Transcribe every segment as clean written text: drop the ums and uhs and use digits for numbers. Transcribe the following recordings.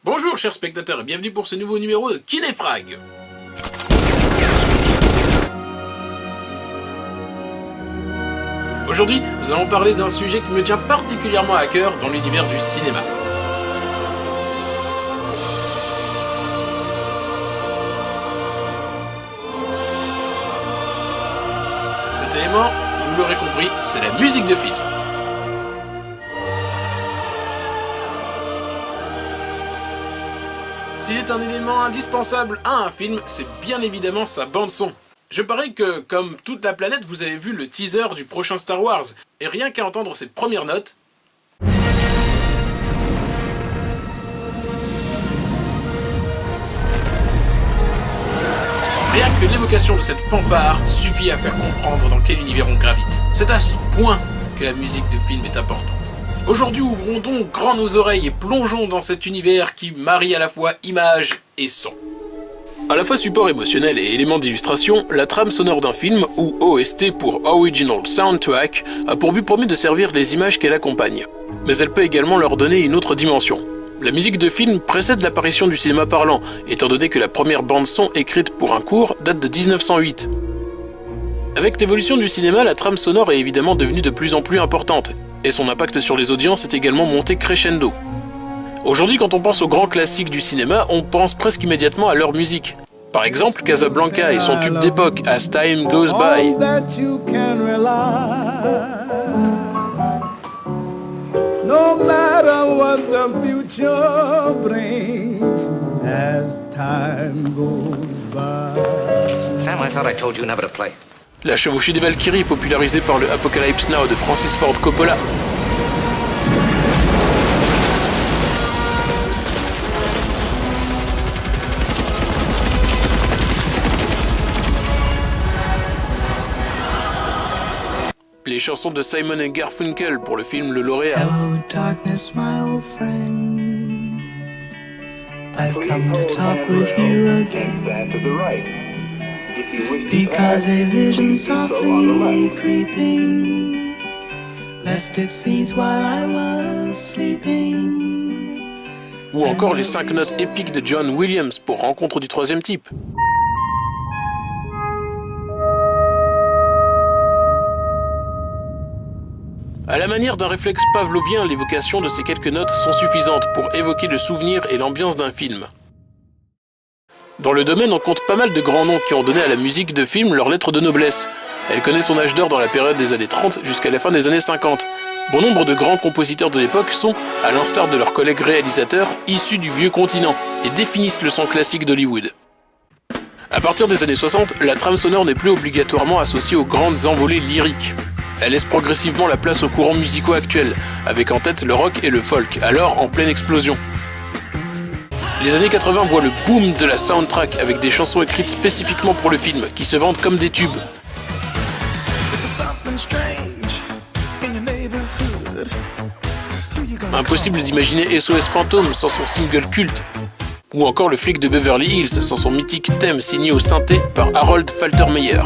Bonjour chers spectateurs et bienvenue pour ce nouveau numéro de Kinéfrag. Aujourd'hui, nous allons parler d'un sujet qui me tient particulièrement à cœur dans l'univers du cinéma. Cet élément, vous l'aurez compris, c'est la musique de film. S'il est un élément indispensable à un film, c'est bien évidemment sa bande-son. Je parie que, comme toute la planète, vous avez vu le teaser du prochain Star Wars, et rien qu'à entendre ses premières notes... Rien que l'évocation de cette fanfare suffit à faire comprendre dans quel univers on gravite. C'est à ce point que la musique de film est importante. Aujourd'hui, ouvrons donc grand nos oreilles et plongeons dans cet univers qui marie à la fois image et son. À la fois support émotionnel et élément d'illustration, la trame sonore d'un film, ou OST pour Original Soundtrack, a pour but premier de servir les images qu'elle accompagne. Mais elle peut également leur donner une autre dimension. La musique de film précède l'apparition du cinéma parlant, étant donné que la première bande-son écrite pour un court date de 1908. Avec l'évolution du cinéma, la trame sonore est évidemment devenue de plus en plus importante, et son impact sur les audiences est également monté crescendo. Aujourd'hui, quand on pense aux grands classiques du cinéma, on pense presque immédiatement à leur musique. Par exemple, Casablanca et son tube d'époque, As Time Goes By. No matter what the future brings, as time goes by. Sam, I thought I told you never to play. La chevauchée des Valkyries, popularisée par le Apocalypse Now de Francis Ford Coppola. Les chansons de Simon & Garfunkel pour le film Le Lauréat. Hello darkness, my old friend. I've come to talk with you again. Because a vision softly creeping left its seeds while I was sleeping. Ou encore les 5 notes épiques de John Williams pour Rencontre du troisième type. À la manière d'un réflexe pavlovien, l'évocation de ces quelques notes sont suffisantes pour évoquer le souvenir et l'ambiance d'un film. Dans le domaine, on compte pas mal de grands noms qui ont donné à la musique de film leur lettre de noblesse. Elle connaît son âge d'or dans la période des années 30 jusqu'à la fin des années 50. Bon nombre de grands compositeurs de l'époque sont, à l'instar de leurs collègues réalisateurs, issus du vieux continent et définissent le son classique d'Hollywood. À partir des années 60, la trame sonore n'est plus obligatoirement associée aux grandes envolées lyriques. Elle laisse progressivement la place aux courants musicaux actuels, avec en tête le rock et le folk, alors en pleine explosion. Les années 80 voient le boom de la soundtrack avec des chansons écrites spécifiquement pour le film, qui se vendent comme des tubes. Impossible d'imaginer SOS Phantom sans son single culte, ou encore le flic de Beverly Hills sans son mythique thème signé au synthé par Harold Faltermeyer.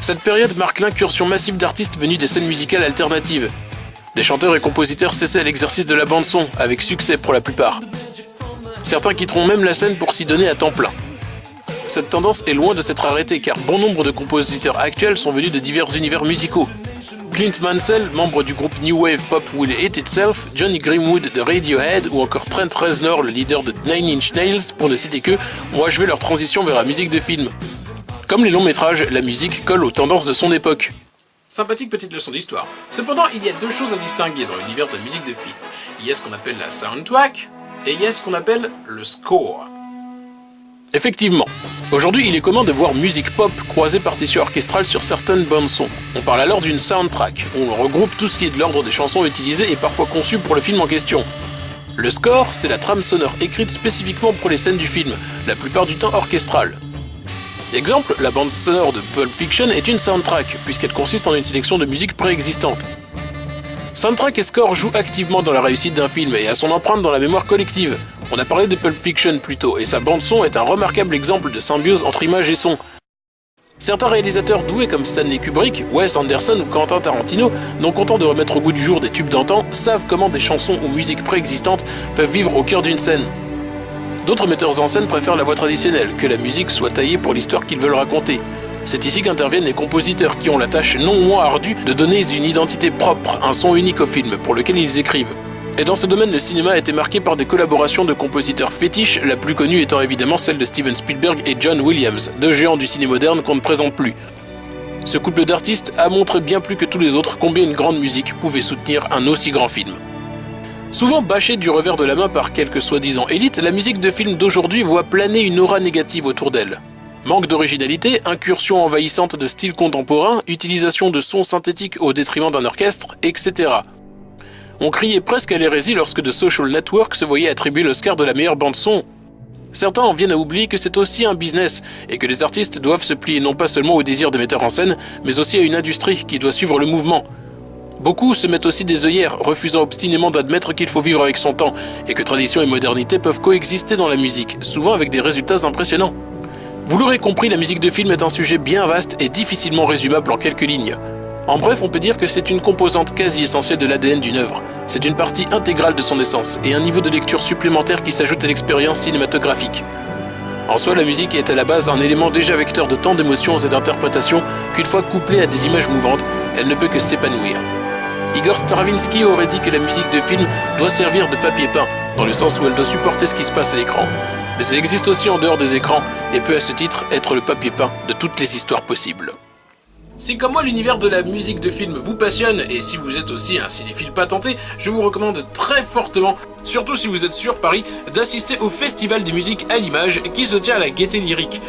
Cette période marque l'incursion massive d'artistes venus des scènes musicales alternatives. Les chanteurs et compositeurs cessaient l'exercice de la bande-son, avec succès pour la plupart. Certains quitteront même la scène pour s'y donner à temps plein. Cette tendance est loin de s'être arrêtée car bon nombre de compositeurs actuels sont venus de divers univers musicaux. Clint Mansell, membre du groupe New Wave Pop Will It Itself, Johnny Greenwood de Radiohead ou encore Trent Reznor, le leader de Nine Inch Nails, pour ne citer que, ont achevé leur transition vers la musique de film. Comme les longs métrages, la musique colle aux tendances de son époque. Sympathique petite leçon d'histoire. Cependant, il y a deux choses à distinguer dans l'univers de la musique de film. Il y a ce qu'on appelle la soundtrack, et il y a ce qu'on appelle le score. Effectivement, aujourd'hui il est commun de voir musique pop croiser partition orchestrale sur certaines bandes-sons. On parle alors d'une soundtrack, où on regroupe tout ce qui est de l'ordre des chansons utilisées et parfois conçues pour le film en question. Le score, c'est la trame sonore écrite spécifiquement pour les scènes du film, la plupart du temps orchestrale. Exemple, la bande sonore de Pulp Fiction est une soundtrack, puisqu'elle consiste en une sélection de musique préexistante. Soundtrack et score jouent activement dans la réussite d'un film et a son empreinte dans la mémoire collective. On a parlé de Pulp Fiction plus tôt, et sa bande-son est un remarquable exemple de symbiose entre image et son. Certains réalisateurs doués comme Stanley Kubrick, Wes Anderson ou Quentin Tarantino, non contents de remettre au goût du jour des tubes d'antan, savent comment des chansons ou musiques préexistantes peuvent vivre au cœur d'une scène. D'autres metteurs en scène préfèrent la voix traditionnelle, que la musique soit taillée pour l'histoire qu'ils veulent raconter. C'est ici qu'interviennent les compositeurs qui ont la tâche non moins ardue de donner une identité propre, un son unique au film pour lequel ils écrivent. Et dans ce domaine, le cinéma a été marqué par des collaborations de compositeurs fétiches, la plus connue étant évidemment celle de Steven Spielberg et John Williams, deux géants du ciné moderne qu'on ne présente plus. Ce couple d'artistes a montré bien plus que tous les autres combien une grande musique pouvait soutenir un aussi grand film. Souvent bâchée du revers de la main par quelques soi-disant élites, la musique de film d'aujourd'hui voit planer une aura négative autour d'elle. Manque d'originalité, incursion envahissante de styles contemporains, utilisation de sons synthétiques au détriment d'un orchestre, etc. On criait presque à l'hérésie lorsque The Social Network se voyait attribuer l'Oscar de la meilleure bande-son. Certains en viennent à oublier que c'est aussi un business et que les artistes doivent se plier non pas seulement au désir des metteurs en scène, mais aussi à une industrie qui doit suivre le mouvement. Beaucoup se mettent aussi des œillères, refusant obstinément d'admettre qu'il faut vivre avec son temps et que tradition et modernité peuvent coexister dans la musique, souvent avec des résultats impressionnants. Vous l'aurez compris, la musique de film est un sujet bien vaste et difficilement résumable en quelques lignes. En bref, on peut dire que c'est une composante quasi essentielle de l'ADN d'une œuvre. C'est une partie intégrale de son essence et un niveau de lecture supplémentaire qui s'ajoute à l'expérience cinématographique. En soi, la musique est à la base un élément déjà vecteur de tant d'émotions et d'interprétations qu'une fois couplée à des images mouvantes, elle ne peut que s'épanouir. Igor Stravinsky aurait dit que la musique de film doit servir de papier peint, dans le sens où elle doit supporter ce qui se passe à l'écran. Mais elle existe aussi en dehors des écrans et peut à ce titre être le papier peint de toutes les histoires possibles. Si comme moi l'univers de la musique de film vous passionne, et si vous êtes aussi un cinéphile patenté, je vous recommande très fortement, surtout si vous êtes sur Paris, d'assister au Festival des musiques à l'image qui se tient à la Gaîté Lyrique.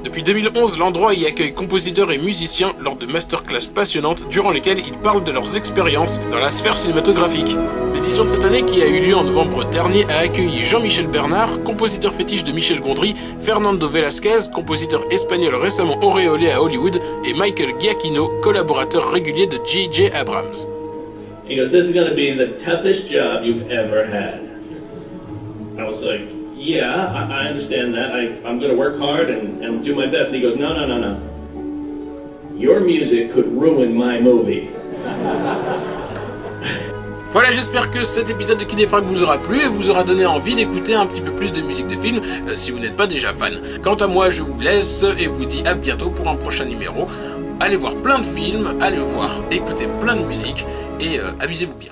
Depuis 2011, l'endroit y accueille compositeurs et musiciens lors de masterclass passionnantes durant lesquelles ils parlent de leurs expériences dans la sphère cinématographique. L'édition de cette année, qui a eu lieu en novembre dernier, a accueilli Jean-Michel Bernard, compositeur fétiche de Michel Gondry, Fernando Velázquez, compositeur espagnol récemment auréolé à Hollywood, et Michael Giacchino, collaborateur régulier de J.J. Abrams. He goes, "This is going to be the toughest job you've ever had." I was like, "Yeah, I understand that. I'm going to work hard and do my best." And he goes, "No. Your music could ruin my movie." Voilà, j'espère que cet épisode de Kinéfrag vous aura plu et vous aura donné envie d'écouter un petit peu plus de musique de film si vous n'êtes pas déjà fan. Quant à moi, je vous laisse et vous dis à bientôt pour un prochain numéro. Allez voir plein de films, allez voir, écouter plein de musique et amusez-vous bien.